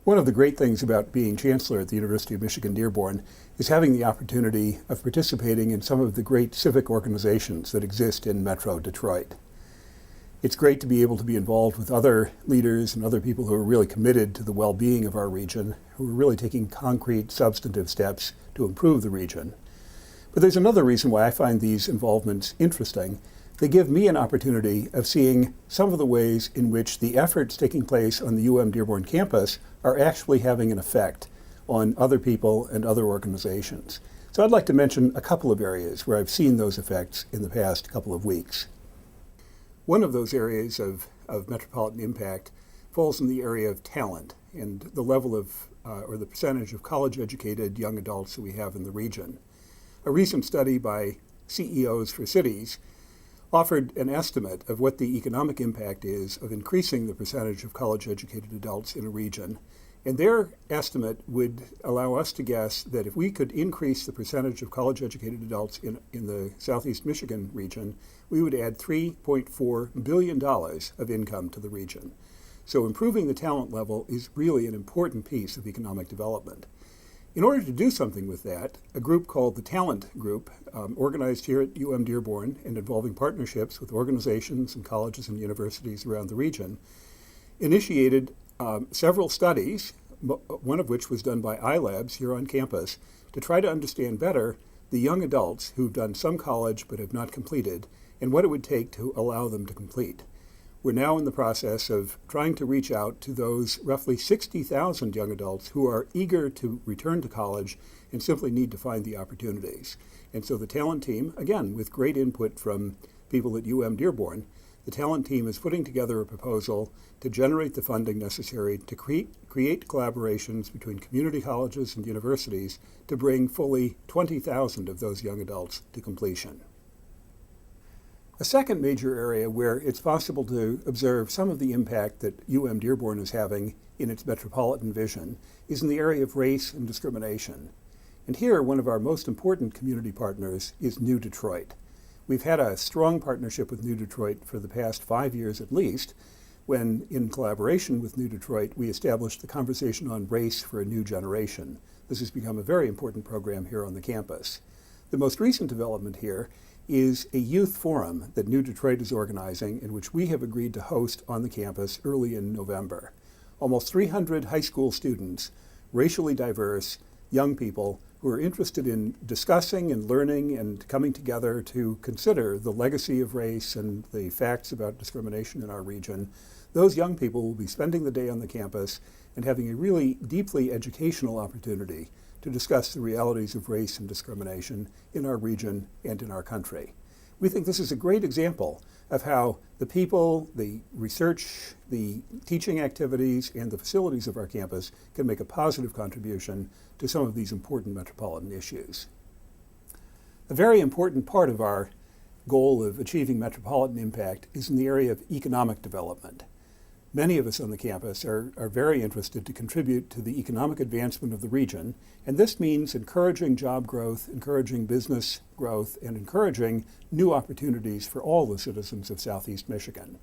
One of the great things about being chancellor at the University of Michigan-Dearborn is having the opportunity of participating in some of the great civic organizations that exist in Metro Detroit. It's great to be able to be involved with other leaders and other people who are really committed to the well-being of our region, who are really taking concrete, substantive steps to improve the region. But there's another reason why I find these involvements interesting. They give me an opportunity of seeing some of the ways in which the efforts taking place on the UM-Dearborn campus are actually having an effect on other people and other organizations. So I'd like to mention a couple of areas where I've seen those effects in the past couple of weeks. One of those areas of metropolitan impact falls in the area of talent and the level of, or the percentage of college-educated young adults that we have in the region. A recent study by CEOs for Cities offered an estimate of what the economic impact is of increasing the percentage of college-educated adults in a region. And their estimate would allow us to guess that if we could increase the percentage of college-educated adults in the Southeast Michigan region, we would add $3.4 billion of income to the region. So improving the talent level is really an important piece of economic development. In order to do something with that, a group called the Talent Group, organized here at UM-Dearborn and involving partnerships with organizations and colleges and universities around the region, initiated several studies, one of which was done by iLabs here on campus, to try to understand better the young adults who've done some college but have not completed and what it would take to allow them to complete. We're now in the process of trying to reach out to those roughly 60,000 young adults who are eager to return to college and simply need to find the opportunities. And so the talent team, again, with great input from people at UM-Dearborn, the talent team is putting together a proposal to generate the funding necessary to create collaborations between community colleges and universities to bring fully 20,000 of those young adults to completion. A second major area where it's possible to observe some of the impact that UM-Dearborn is having in its metropolitan vision is in the area of race and discrimination. And here, one of our most important community partners is New Detroit. We've had a strong partnership with New Detroit for the past 5 years at least, when in collaboration with New Detroit, we established the Conversation on Race for a New Generation. This has become a very important program here on the campus. The most recent development here is a youth forum that New Detroit is organizing, in which we have agreed to host on the campus early in November. Almost 300 high school students, racially diverse, young people who are interested in discussing and learning and coming together to consider the legacy of race and the facts about discrimination in our region. Those young people will be spending the day on the campus and having a really deeply educational opportunity to discuss the realities of race and discrimination in our region and in our country. We think this is a great example of how the people, the research, the teaching activities, and the facilities of our campus can make a positive contribution to some of these important metropolitan issues. A very important part of our goal of achieving metropolitan impact is in the area of economic development. Many of us on the campus are very interested to contribute to the economic advancement of the region, and this means encouraging job growth, encouraging business growth, and encouraging new opportunities for all the citizens of Southeast Michigan.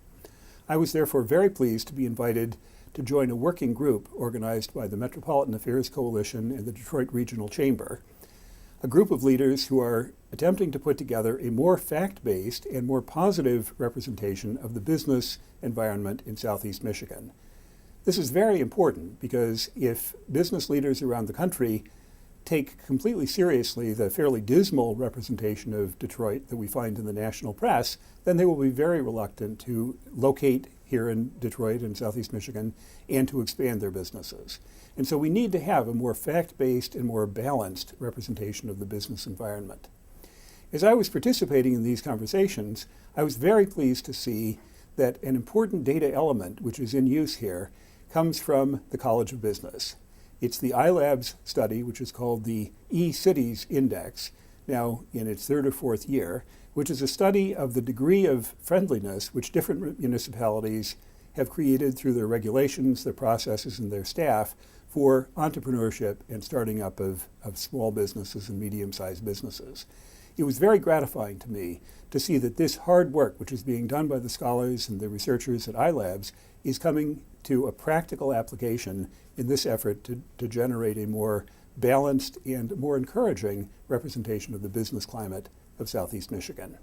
I was therefore very pleased to be invited to join a working group organized by the Metropolitan Affairs Coalition and the Detroit Regional Chamber, a group of leaders who are attempting to put together a more fact-based and more positive representation of the business environment in Southeast Michigan. This is very important because if business leaders around the country take completely seriously the fairly dismal representation of Detroit that we find in the national press, then they will be very reluctant to locate here in Detroit and Southeast Michigan and to expand their businesses. And so we need to have a more fact-based and more balanced representation of the business environment. As I was participating in these conversations, I was very pleased to see that an important data element which is in use here comes from the College of Business. It's the iLabs study, which is called the E-Cities Index, now in its third or fourth year, which is a study of the degree of friendliness which different municipalities have created through their regulations, their processes, and their staff for entrepreneurship and starting up of small businesses and medium-sized businesses. it was very gratifying to me to see that this hard work, which is being done by the scholars and the researchers at iLabs, is coming to a practical application in this effort to generate a more balanced and more encouraging representation of the business climate of Southeast Michigan.